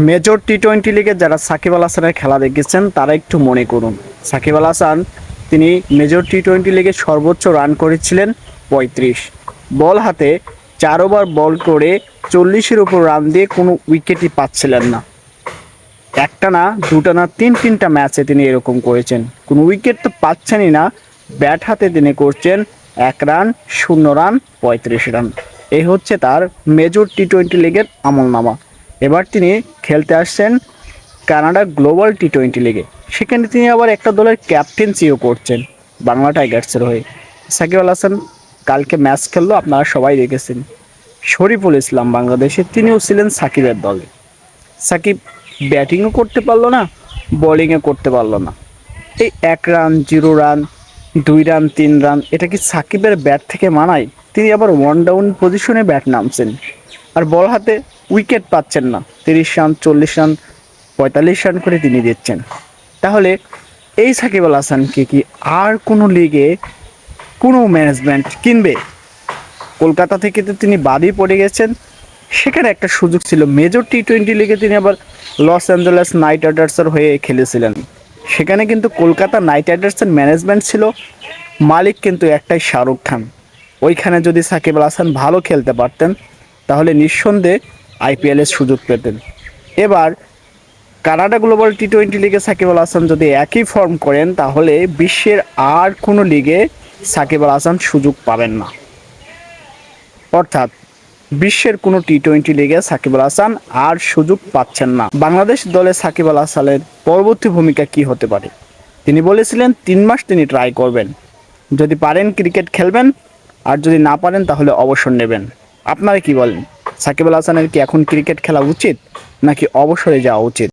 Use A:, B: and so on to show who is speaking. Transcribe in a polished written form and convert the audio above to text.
A: Major টি-20 লিগে যারা সাকিব আল হাসানের খেলা দেখেছেন তারা একটু মনে করুন। সাকিব আল হাসান তিনি মেজর টি-20 লিগে সর্বোচ্চ রান করেছিলেন ৩৫। বল হাতে ৪ ওভার বল করে ৪০-এর উপর রান দিয়ে কোনো উইকেটই পাচ্ছিলেন না। একটা না, দুটা না, তিনটা ম্যাচে তিনি এরকম করেছেন। কোনো উইকেট তো পাচ্ছেনই না। ব্যাট হাতে তিনি করছেন ১ রান, ০ রান, ৩৫ রান। এই হচ্ছে তার মেজর টি-20 লিগের আমলনামা। এবার তিনি খেলতে আসছেন কানাডা গ্লোবাল টি-20 লিগে। সেখানে তিনি আবার একটা দলের ক্যাপ্টেন্সিও করছেন বাংলা টাইগার্সের হয়ে। সাকিব আল হাসান কালকে ম্যাচ খেললো, আপনারা সবাই দেখেছেন। শরীফুল ইসলাম বাংলাদেশে, তিনিও ছিলেন সাকিবের দলে। সাকিব ব্যাটিংও করতে পারলো না, বোলিংও করতে পারলো না। এই ১ রান, ০ রান, ২ রান, ৩ রান, এটা কি সাকিবের ব্যাট থেকে মানায়? তিনি আবার ওয়ান ডাউন পজিশনে ব্যাট নামছেন, আর বল হাতে উইকেট পাচ্ছেন না। ৩০ রান, ৪০ রান, ৪৫ রান করে তিনি দিচ্ছেন। তাহলে এই সাকিব আল হাসানকে কি আর কোনো লিগে কোনো ম্যানেজমেন্ট কিনবে? কলকাতা থেকে তো তিনি বাদই পড়ে গেছেন। সেখানে একটা সুযোগ ছিল, মেজর টি-20 লিগে তিনি আবার লস অ্যাঞ্জেলেস নাইট রাইডার্সের হয়ে খেলেছিলেন। সেখানে কিন্তু কলকাতা নাইট রাইডার্সের ম্যানেজমেন্ট ছিল, মালিক কিন্তু একটাই, শাহরুখ খান। ওইখানে যদি সাকিব আল হাসান ভালো খেলতে পারতেন তাহলে নিঃসন্দেহে আইপিএলের সুযোগ পেতেন। এবার কানাডা গ্লোবাল টি-20 লিগে সাকিব আল হাসান যদি একই ফর্ম করেন তাহলে বিশ্বের আর কোনো লিগে সাকিব আল হাসান সুযোগ পাবেন না। অর্থাৎ বিশ্বের কোনো টি-20 লিগে সাকিব আল হাসান আর সুযোগ পাচ্ছেন না। বাংলাদেশ দলে সাকিব আল হাসানের পরবর্তী ভূমিকা কি হতে পারে? তিনি বলেছিলেন ৩ মাস তিনি ট্রাই করবেন, যদি পারেন ক্রিকেট খেলবেন, আর যদি না পারেন তাহলে অবসর নেবেন। আপনারা কি বলেন? সাকিব আল হাসানের কি এখন ক্রিকেট খেলা উচিত নাকি অবসরে যাওয়া উচিত?